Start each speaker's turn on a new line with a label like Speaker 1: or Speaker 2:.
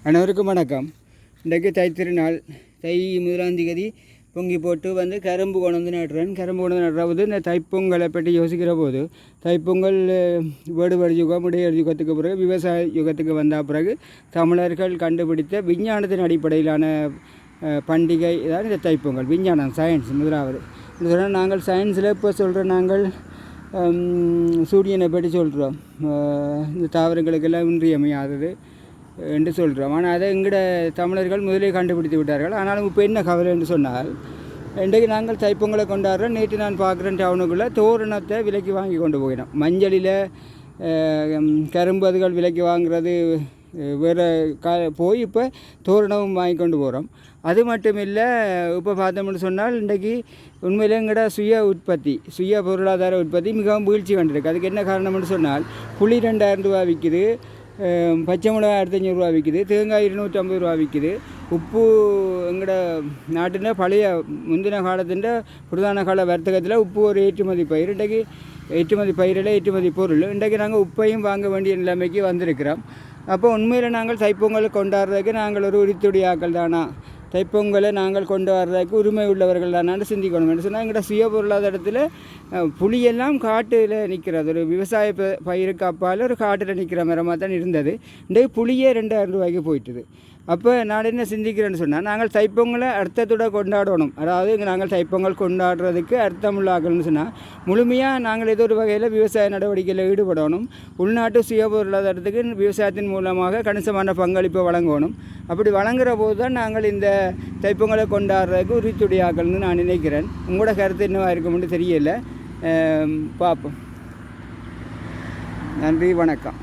Speaker 1: அனைவருக்கும் வணக்கம். இன்றைக்கு தை திருநாள். தை 1 பொங்கி போட்டு கரும்பு கொண்டு நடுறேன். கரும்பு கொண்டு நடுறது இந்த தைப்பொங்கலை பற்றி யோசிக்கிற போது தைப்பொங்கல் வேடுபடு யுகம் இடையர் யுகத்துக்கு பிறகு விவசாய யுகத்துக்கு வந்த பிறகு தமிழர்கள் கண்டுபிடித்த விஞ்ஞானத்தின் அடிப்படையிலான பண்டிகை தான் இந்த தைப்பொங்கல். விஞ்ஞானம், சயின்ஸ் முதலாவது. சொன்னால் நாங்கள் சயின்ஸில் இப்போ சொல்கிறோம், நாங்கள் சூரியனை பற்றி சொல்கிறோம், இந்த தாவரங்களுக்கெல்லாம் இன்றியமையாதது என்று சொல்கிறோம். ஆனால் அதை எங்கட தமிழர்கள் முதலே கண்டுபிடித்து விட்டார்கள். ஆனாலும் இப்போ என்ன கவலை என்று சொன்னால், இன்றைக்கு நாங்கள் தைப்பொங்கலை கொண்டாடுறோம். நேற்று நான் பார்க்குறேன், டவுனுக்குள்ளே தோரணத்தை விலைக்கு வாங்கி கொண்டு போயிடும். மஞ்சளில் கரும்பதுகள் விலைக்கு வாங்குறது வேறு போய் இப்போ தோரணமும் வாங்கி கொண்டு போகிறோம். அது மட்டும் இல்லை, இப்போ பார்த்தோம்னு சொன்னால் இன்றைக்கி உண்மையிலே எங்கட சுய பொருளாதார உற்பத்தி மிகவும் வீழ்ச்சி கண்டிருக்கு. அதுக்கு என்ன காரணம்னு சொன்னால், புளி 2000 ரூபா விற்கிது, பச்சை மிளகாய் 1500 ரூபா விற்கிது, தேங்காய் 250 ரூபா விற்கிது. உப்பு எங்களோட நாட்டில் பழைய முந்தின காலத்தின் பிரதான கால வர்த்தகத்தில் உப்பு ஒரு ஏற்றுமதி பயிர். இன்றைக்கு ஏற்றுமதி பயிரில் ஏற்றுமதி பொருள். இன்றைக்கு நாங்கள் உப்பையும் வாங்க வேண்டிய நிலைமைக்கு வந்திருக்கிறோம். அப்போ உண்மையில் நாங்கள் தைப்பொங்கலை கொண்டாடுறதுக்கு நாங்கள் ஒரு உரித்துடைய ஆக்கள் தானா, தைப்பொங்கலை நாங்கள் கொண்டு வர்றதுக்கு உரிமை உள்ளவர்கள் தானான்னு சிந்திக்கணும். என்று சொன்னால் எங்களோட சுய பொருளாதாரத்தில் புளியெல்லாம் காட்டில் நிற்கிறது. ஒரு விவசாய பயிருக்கு அப்பால் ஒரு காட்டில் நிற்கிற மரமாக தான் இருந்தது. இன்றைக்கு புளியே 2000 ரூபாய்க்கு போயிட்டுது. அப்போ நான் என்ன சிந்திக்கிறேன்னு சொன்னால், நாங்கள் தைப்பொங்கலை அர்த்தத்தோடு கொண்டாடணும். அதாவது நாங்கள் தைப்பொங்கல் கொண்டாடுறதுக்கு அர்த்தமுள்ளாக்கணும்னு சொன்னால், முழுமையாக நாங்கள் ஏதோ ஒரு வகையில் விவசாய நடவடிக்கையில் ஈடுபடணும். உள்நாட்டு சுய பொருளாதாரத்துக்கு விவசாயத்தின் மூலமாக கணிசமான பங்களிப்பை வழங்கணும். அப்படி வழங்குற போது தான் நாங்கள் இந்த தைப்பொங்கலை கொண்டாடுறதுக்கு உரித்துடையாக்கள்னு நான் நினைக்கிறேன். உங்களோட கருத்து என்னவாக இருக்கும்னு தெரியல, பார்ப்போம். நன்றி, வணக்கம்.